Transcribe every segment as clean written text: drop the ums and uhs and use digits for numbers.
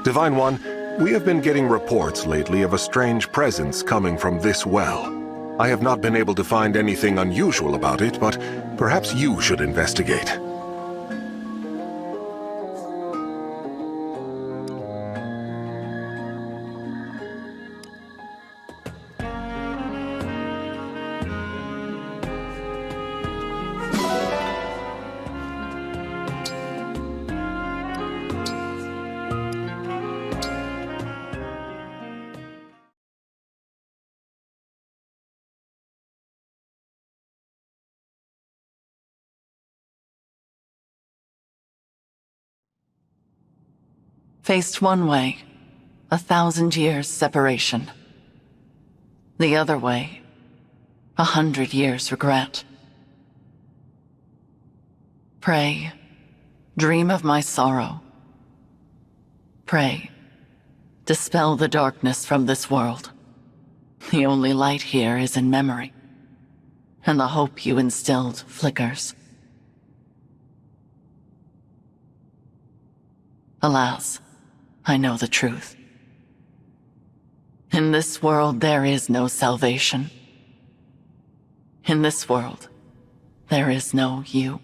Divine One, we have been getting reports lately of a strange presence coming from this well. I have not been able to find anything unusual about it, but perhaps you should investigate. Faced one way, 1,000 years separation. The other way, 100 years regret. Pray, dream of my sorrow. Pray, dispel the darkness from this world. The only light here is in memory, and the hope you instilled flickers. Alas, I know the truth. In this world, there is no salvation. In this world, there is no you.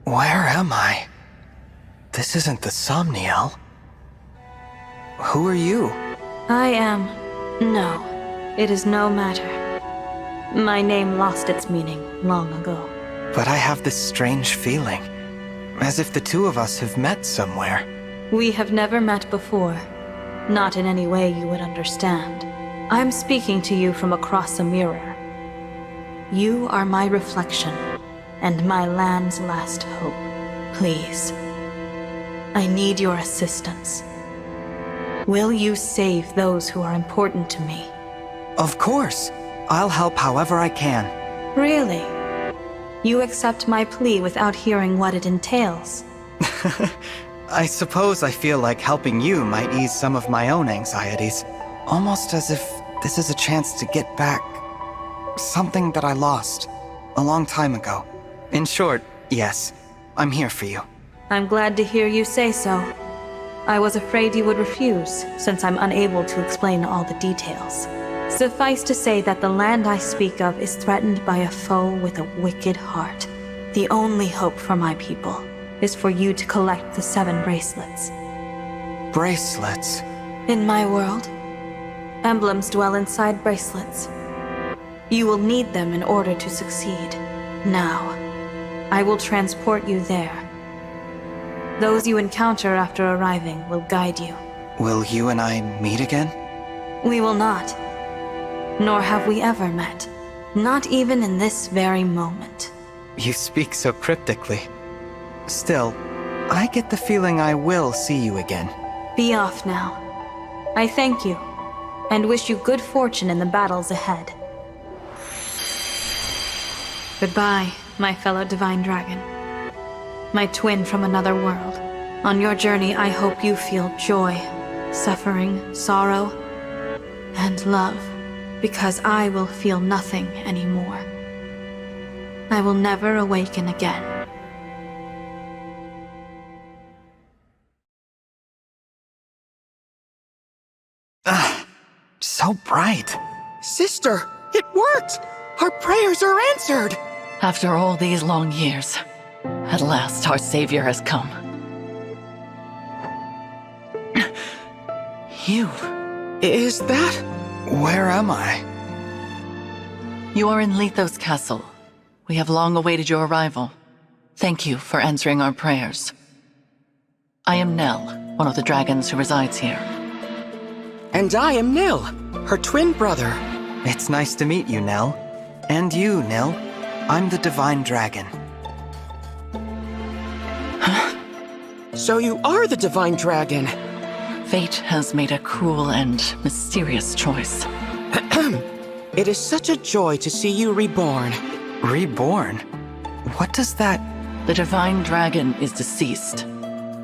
Where am I? This isn't the Somniel. Who are you? I am... No, it is no matter. My name lost its meaning long ago. But I have this strange feeling, as if the two of us have met somewhere. We have never met before. Not in any way you would understand. I'm speaking to you from across a mirror. You are my reflection, and my land's last hope. Please, I need your assistance. Will you save those who are important to me? Of course. I'll help however I can. Really? You accept my plea without hearing what it entails? I suppose I feel like helping you might ease some of my own anxieties. Almost as if this is a chance to get back something that I lost a long time ago. In short, yes, I'm here for you. I'm glad to hear you say so. I was afraid you would refuse, since I'm unable to explain all the details. Suffice to say that the land I speak of is threatened by a foe with a wicked heart. The only hope for my people is for you to collect the 7 bracelets. Bracelets? In my world, emblems dwell inside bracelets. You will need them in order to succeed. Now, I will transport you there. Those you encounter after arriving will guide you. Will you and I meet again? We will not. Nor have we ever met. Not even in this very moment. You speak so cryptically. Still, I get the feeling I will see you again. Be off now. I thank you, and wish you good fortune in the battles ahead. Goodbye, my fellow Divine Dragon. My twin from another world. On your journey, I hope you feel joy, suffering, sorrow, and love, because I will feel nothing anymore. I will never awaken again. So bright. Sister, it worked! Our prayers are answered! After all these long years, at last our savior has come. You. Is that? Where am I? You are in Lithos Castle. We have long awaited your arrival. Thank you for answering our prayers. I am Nell, one of the dragons who resides here. And I am Nil, her twin brother. It's nice to meet you, Nell. And you, Nil. I'm the Divine Dragon. So you are the Divine Dragon. Fate has made a cruel and mysterious choice. It is such a joy to see you reborn. Reborn? What does that... The Divine Dragon is deceased.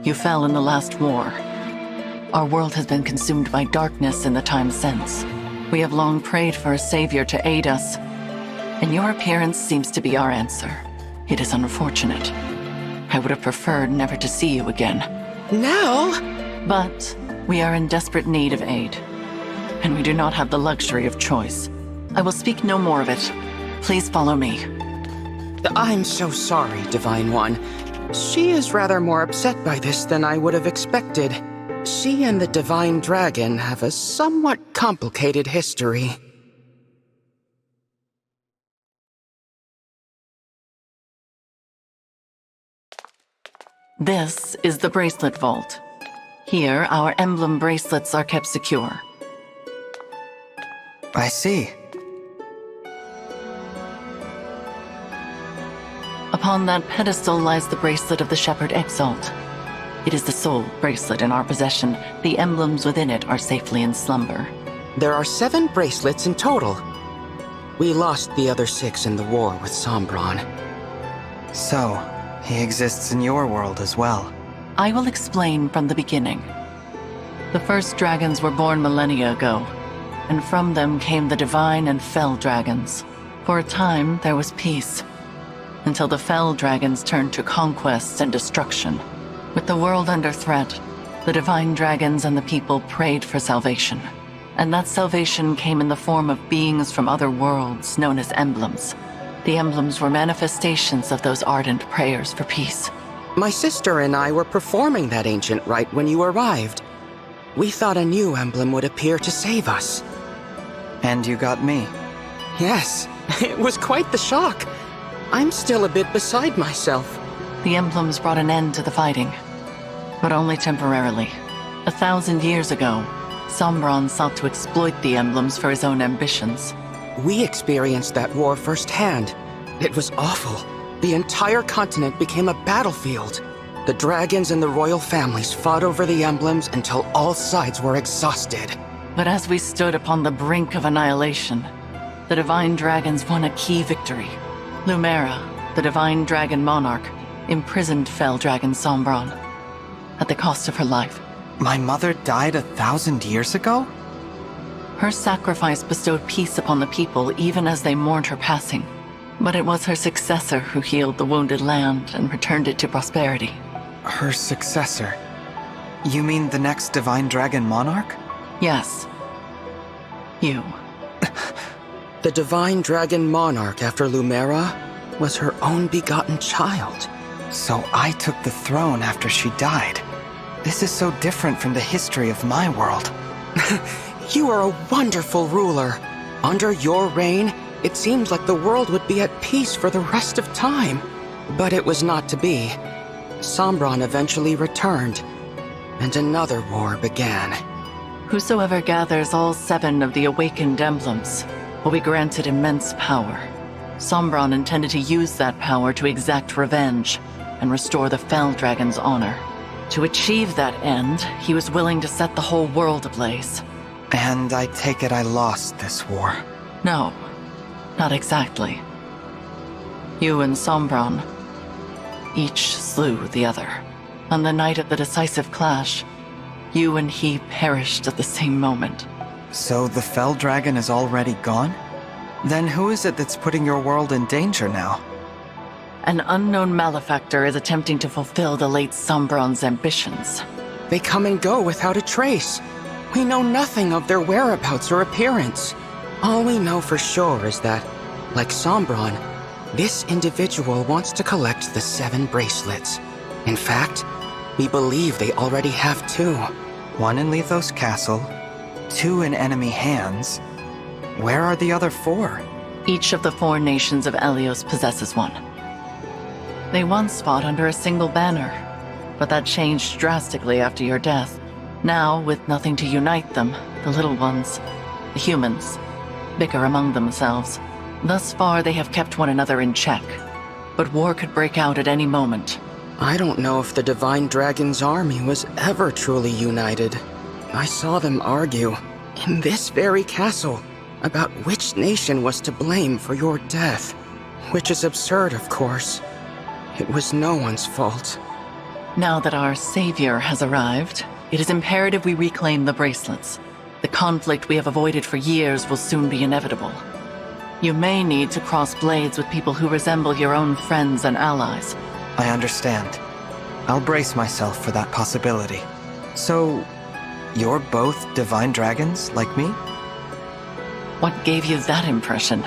You fell in the last war. Our world has been consumed by darkness in the time since. We have long prayed for a savior to aid us, and your appearance seems to be our answer. It is unfortunate. I would have preferred never to see you again. Nell? But we are in desperate need of aid, and we do not have the luxury of choice. I will speak no more of it. Please follow me. I'm so sorry, Divine One. She is rather more upset by this than I would have expected. She and the Divine Dragon have a somewhat complicated history. This is the Bracelet Vault. Here, our emblem bracelets are kept secure. I see. Upon that pedestal lies the bracelet of the Shepherd Exalt. It is the sole bracelet in our possession. The emblems within it are safely in slumber. There are 7 bracelets in total. We lost the other 6 in the war with Sombron. So, he exists in your world as well. I will explain from the beginning. The first dragons were born millennia ago, and from them came the divine and fell dragons. For a time, there was peace, until the fell dragons turned to conquest and destruction. With the world under threat, the divine dragons and the people prayed for salvation. And that salvation came in the form of beings from other worlds known as emblems. The emblems were manifestations of those ardent prayers for peace. My sister and I were performing that ancient rite when you arrived. We thought a new emblem would appear to save us. And you got me. Yes, it was quite the shock. I'm still a bit beside myself. The emblems brought an end to the fighting, but only temporarily. 1,000 years ago, Sombron sought to exploit the emblems for his own ambitions. We experienced that war firsthand. It was awful. The entire continent became a battlefield. The dragons and the royal families fought over the emblems until all sides were exhausted. But as we stood upon the brink of annihilation, the divine dragons won a key victory. Lumera, the divine dragon monarch, imprisoned fell dragon Sombron at the cost of her life. My mother died 1,000 years ago? Her sacrifice bestowed peace upon the people even as they mourned her passing. But it was her successor who healed the wounded land and returned it to prosperity. Her successor? You mean the next Divine Dragon Monarch? Yes. You. The Divine Dragon Monarch after Lumera was her own begotten child. So I took the throne after she died. This is so different from the history of my world. You are a wonderful ruler. Under your reign, it seems like the world would be at peace for the rest of time. But it was not to be. Sombron eventually returned, and another war began. Whosoever gathers all 7 of the awakened emblems will be granted immense power. Sombron intended to use that power to exact revenge and restore the Fell Dragon's honor. To achieve that end, he was willing to set the whole world ablaze. And I take it I lost this war. No, not exactly. You and Sombron each slew the other. On the night of the decisive clash, you and he perished at the same moment. So the Fell Dragon is already gone? Then who is it that's putting your world in danger now? An unknown malefactor is attempting to fulfill the late Sombron's ambitions. They come and go without a trace. We know nothing of their whereabouts or appearance. All we know for sure is that, like Sombron, this individual wants to collect the 7 bracelets. In fact, we believe they already have 2. 1 in Lethos Castle, 2 in enemy hands. Where are the other 4? Each of the 4 nations of Elios possesses one. They once fought under a single banner, but that changed drastically after your death. Now, with nothing to unite them, the little ones, the humans, bicker among themselves. Thus far, they have kept one another in check, but war could break out at any moment. I don't know if the Divine Dragon's army was ever truly united. I saw them argue, in this very castle, about which nation was to blame for your death. Which is absurd, of course. It was no one's fault. Now that our savior has arrived, it is imperative we reclaim the bracelets. The conflict we have avoided for years will soon be inevitable. You may need to cross blades with people who resemble your own friends and allies. I understand. I'll brace myself for that possibility. So, you're both divine dragons, like me? What gave you that impression?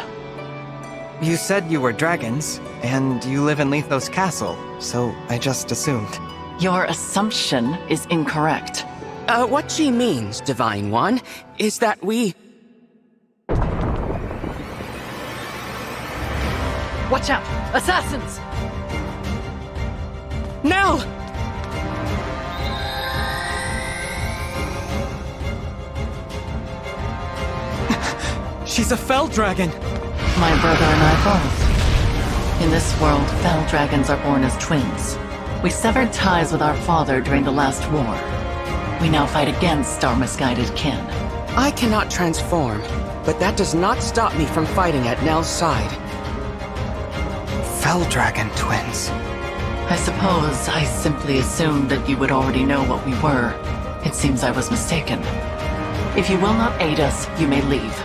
You said you were dragons, and you live in Lethos Castle, so I just assumed. Your assumption is incorrect. What she means, Divine One, is that we... Watch out! Assassins! Nell! She's a fell dragon! My brother and I both. In this world, fell dragons are born as twins. We severed ties with our father during the last war. We now fight against our misguided kin. I cannot transform, but that does not stop me from fighting at Nell's side. Fell dragon twins. I suppose I simply assumed that you would already know what we were. It seems I was mistaken. If you will not aid us, you may leave.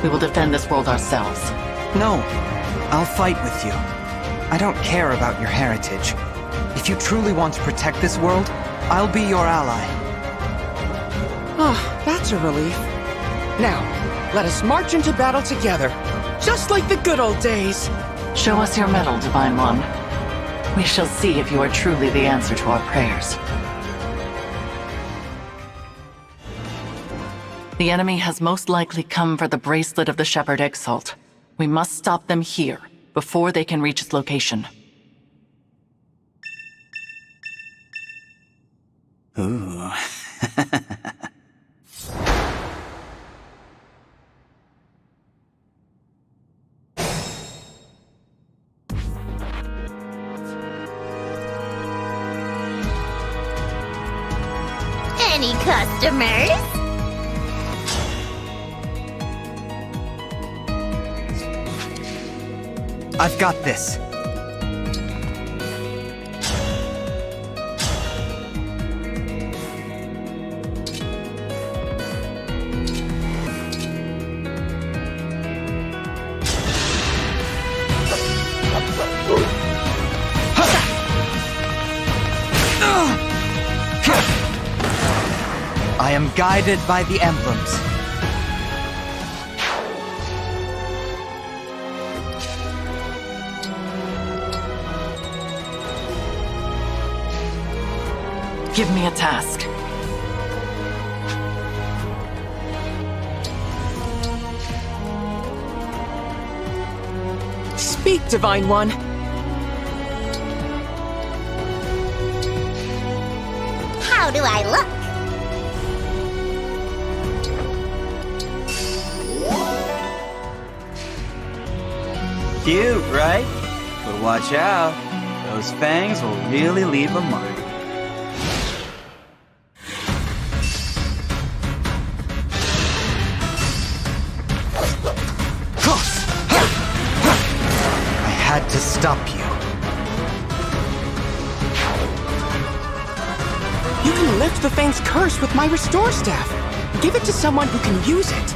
We will defend this world ourselves. No, I'll fight with you. I don't care about your heritage. If you truly want to protect this world, I'll be your ally. Ah, that's a relief. Now, let us march into battle together, just like the good old days. Show us your medal, Divine One. We shall see if you are truly the answer to our prayers. The enemy has most likely come for the bracelet of the Shepherd Exalt. We must stop them here, before they can reach its location. Ooh. Any customers? I've got this. I am guided by the emblems. Give me a task. Speak, Divine One. How do I look? Cute, right? But watch out. Those fangs will really leave a mark. I had to stop you. You can lift the Fang's curse with my Restore Staff. Give it to someone who can use it.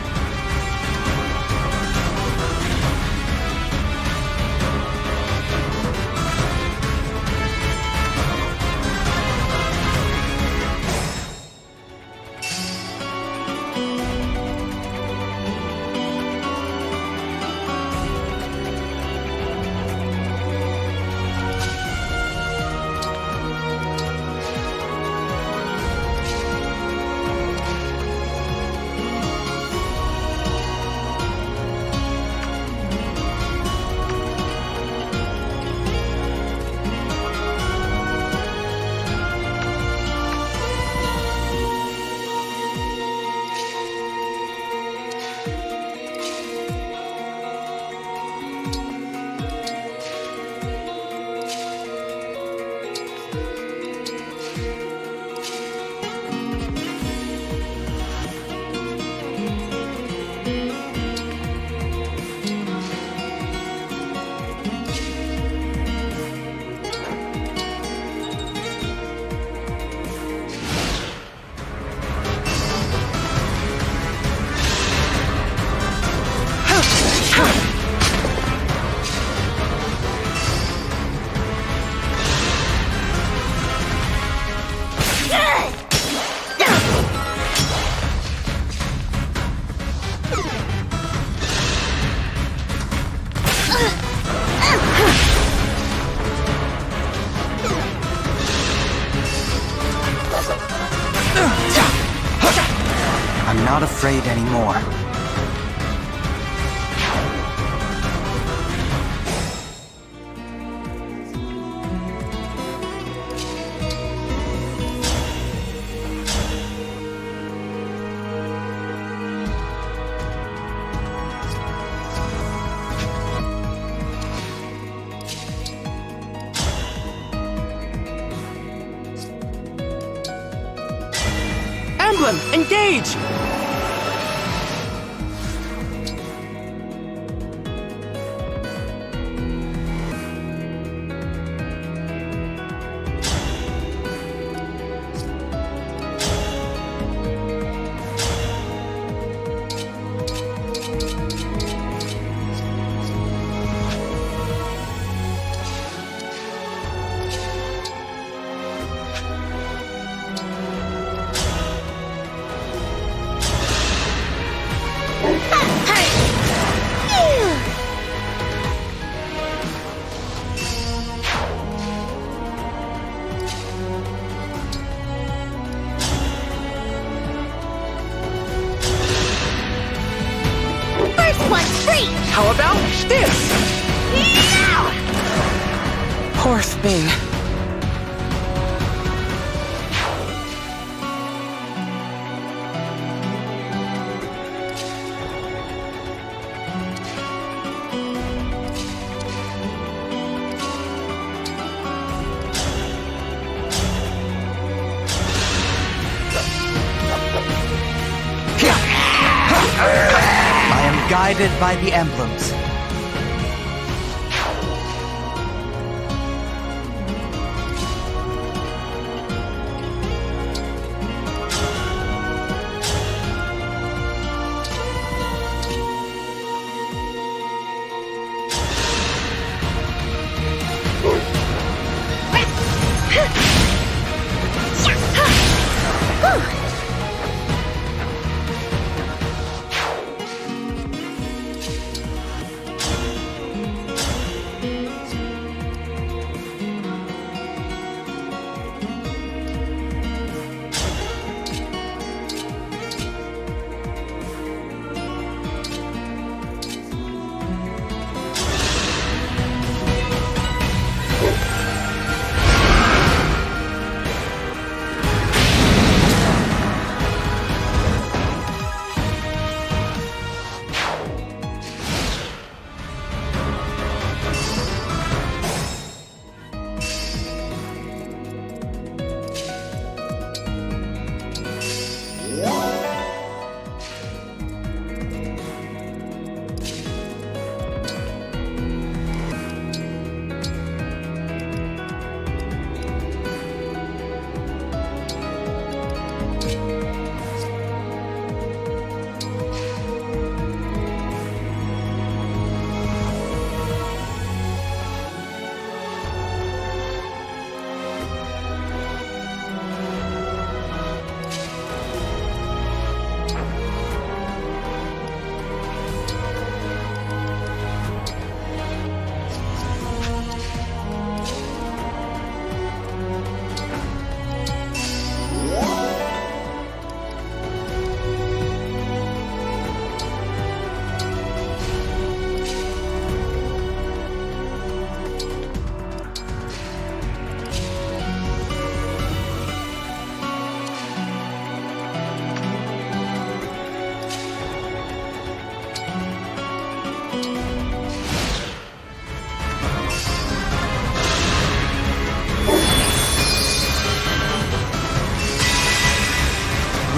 I'm not afraid anymore. Emblem, engage! First one's free! How about this? Now! Poor thing. I am guided by the emblems.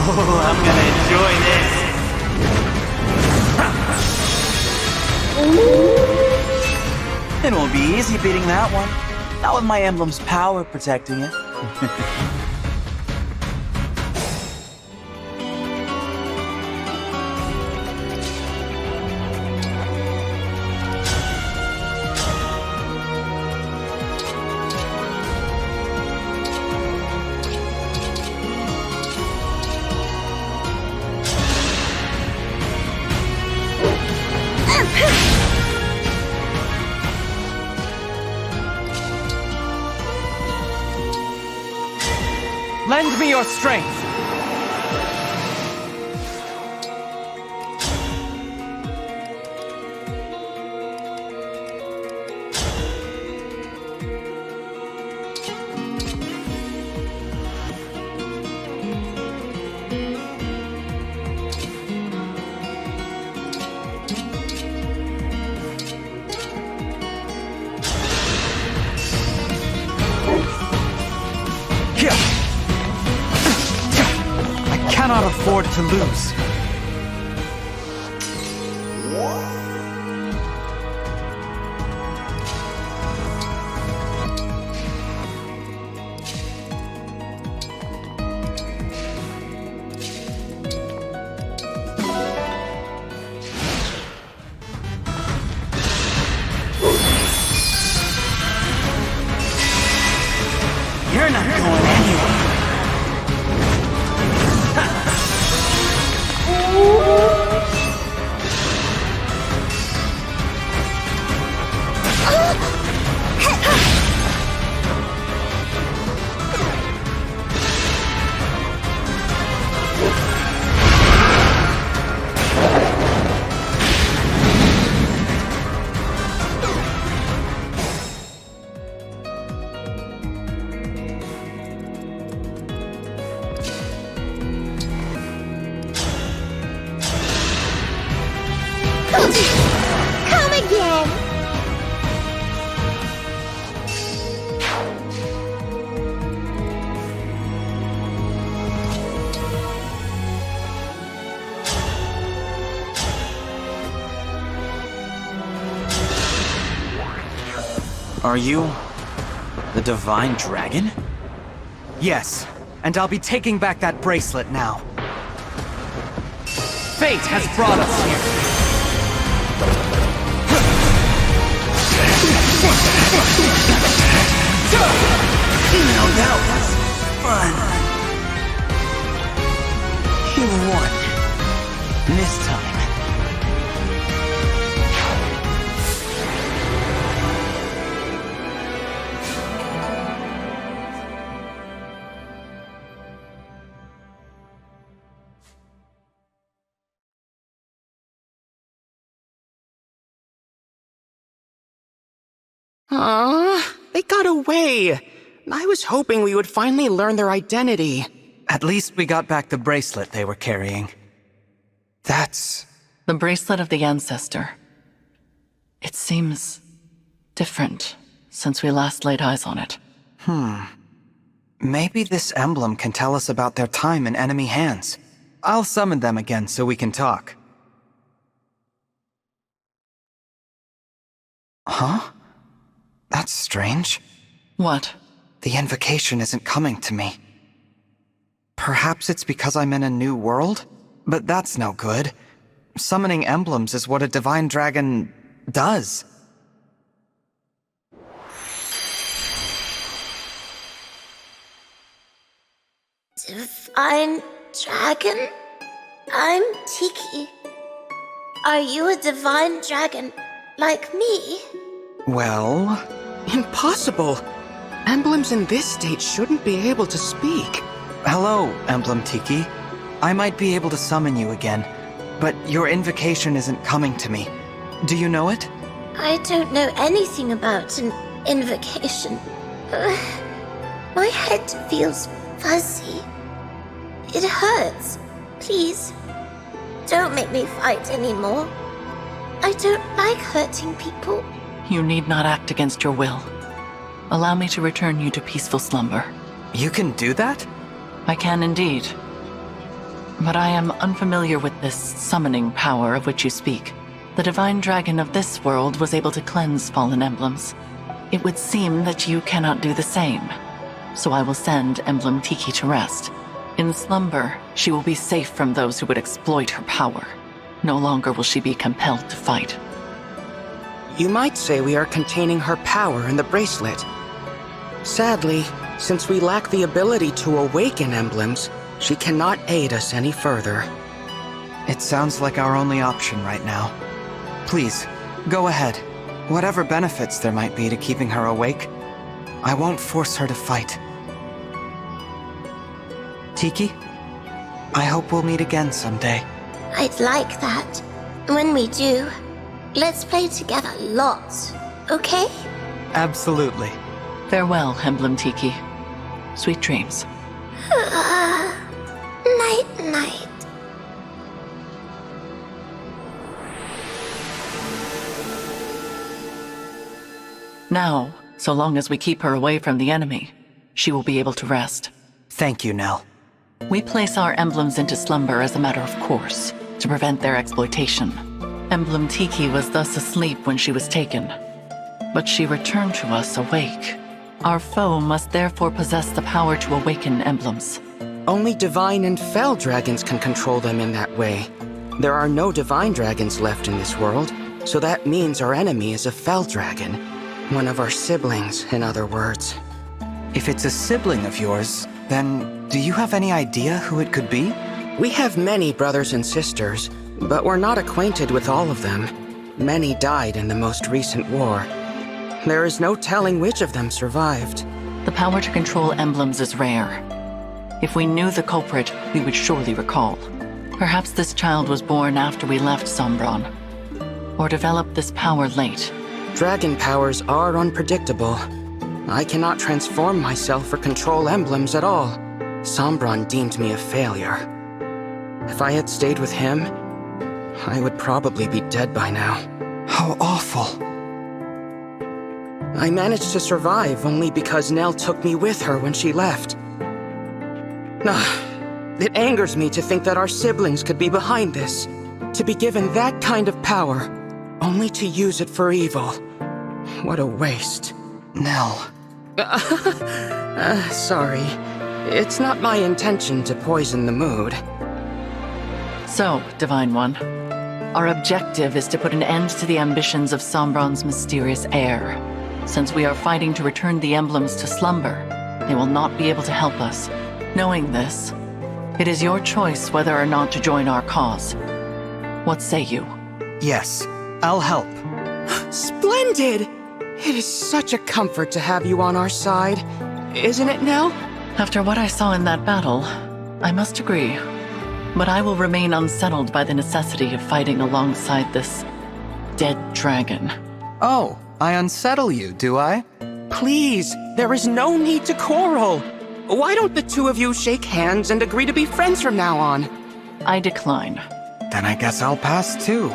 Oh, I'm gonna enjoy this. It won't be easy beating that one. Not with my emblem's power protecting it. Lend me your strength! afford to lose. You're not going anywhere. Come again! Are you the Divine Dragon? Yes, and I'll be taking back that bracelet now. Fate has brought us here. Now that was fun. You won. This time. They got away. I was hoping we would finally learn their identity. At least we got back the bracelet they were carrying. That's... The bracelet of the ancestor. It seems different since we last laid eyes on it. Maybe this emblem can tell us about their time in enemy hands. I'll summon them again so we can talk. Huh? That's strange. What? The invocation isn't coming to me. Perhaps it's because I'm in a new world? But that's no good. Summoning emblems is what a divine dragon does. Divine Dragon? I'm Tiki. Are you a divine dragon like me? Well... Impossible. Emblems in this state shouldn't be able to speak. Hello, Emblem Tiki. I might be able to summon you again, but your invocation isn't coming to me. Do you know it? I don't know anything about an invocation. My head feels fuzzy. It hurts. Please, don't make me fight anymore. I don't like hurting people. You need not act against your will. Allow me to return you to peaceful slumber. You can do that? I can indeed. But I am unfamiliar with this summoning power of which you speak. The divine dragon of this world was able to cleanse fallen emblems. It would seem that you cannot do the same. So I will send Emblem Tiki to rest. In slumber, she will be safe from those who would exploit her power. No longer will she be compelled to fight. You might say we are containing her power in the bracelet. Sadly, since we lack the ability to awaken emblems, she cannot aid us any further. It sounds like our only option right now. Please, go ahead. Whatever benefits there might be to keeping her awake, I won't force her to fight. Tiki, I hope we'll meet again someday. I'd like that. When we do, let's play together lots, okay? Absolutely. Farewell, Emblem Tiki. Sweet dreams. Night-night. Now, so long as we keep her away from the enemy, she will be able to rest. Thank you, Nell. We place our emblems into slumber as a matter of course, to prevent their exploitation. Emblem Tiki was thus asleep when she was taken, but she returned to us awake. Our foe must therefore possess the power to awaken emblems. Only divine and fell dragons can control them in that way. There are no divine dragons left in this world, so that means our enemy is a fell dragon. One of our siblings, in other words. If it's a sibling of yours, then do you have any idea who it could be? We have many brothers and sisters, but we're not acquainted with all of them. Many died in the most recent war. There is no telling which of them survived. The power to control emblems is rare. If we knew the culprit, we would surely recall. Perhaps this child was born after we left Sombron, or developed this power late. Dragon powers are unpredictable. I cannot transform myself or control emblems at all. Sombron deemed me a failure. If I had stayed with him, I would probably be dead by now. How awful. I managed to survive only because Nell took me with her when she left. It angers me to think that our siblings could be behind this. To be given that kind of power, only to use it for evil. What a waste. Nell. Sorry. It's not my intention to poison the mood. So, Divine One, our objective is to put an end to the ambitions of Sombron's mysterious heir. Since we are fighting to return the emblems to slumber, they will not be able to help us. Knowing this, it is your choice whether or not to join our cause. What say you? Yes, I'll help. Splendid! It is such a comfort to have you on our side. Isn't it, Nell? After what I saw in that battle, I must agree. But I will remain unsettled by the necessity of fighting alongside this dead dragon. Oh, I unsettle you, do I? Please, there is no need to quarrel. Why don't the two of you shake hands and agree to be friends from now on? I decline. Then I guess I'll pass too.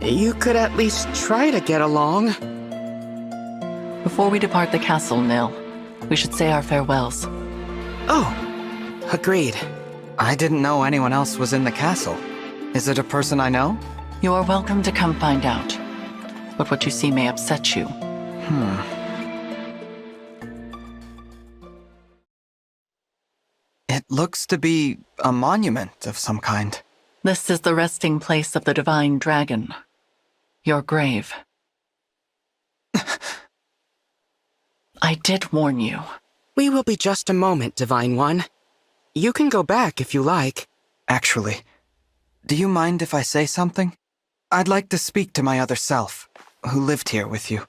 You could at least try to get along. Before we depart the castle, Nil, we should say our farewells. Oh, agreed. I didn't know anyone else was in the castle. Is it a person I know? You are welcome to come find out. But what you see may upset you. It looks to be a monument of some kind. This is the resting place of the divine dragon. Your grave. I did warn you. We will be just a moment, Divine One. You can go back if you like. Actually, do you mind if I say something? I'd like to speak to my other self, who lived here with you.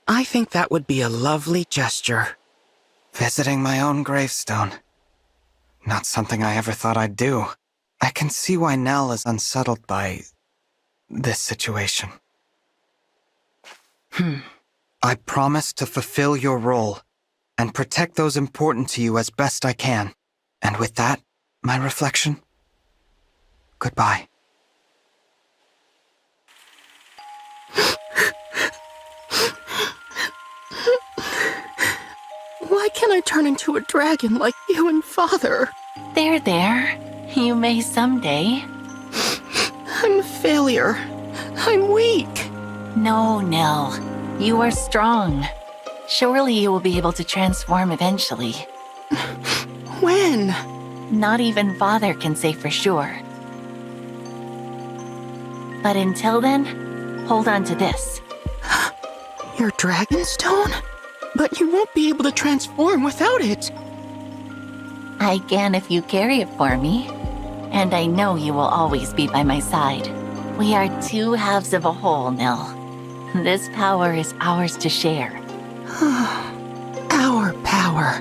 I think that would be a lovely gesture. Visiting my own gravestone. Not something I ever thought I'd do. I can see why Nell is unsettled by this situation. I promise to fulfill your role and protect those important to you as best I can. And with that, my reflection, goodbye. Why can't I turn into a dragon like you and Father? There. You may someday. I'm a failure. I'm weak. No, Nell. You are strong. Surely you will be able to transform eventually. When? Not even Father can say for sure. But until then, hold on to this. Your Dragonstone? But you won't be able to transform without it. I can if you carry it for me. And I know you will always be by my side. We are two halves of a whole, Nell. This power is ours to share. Our power.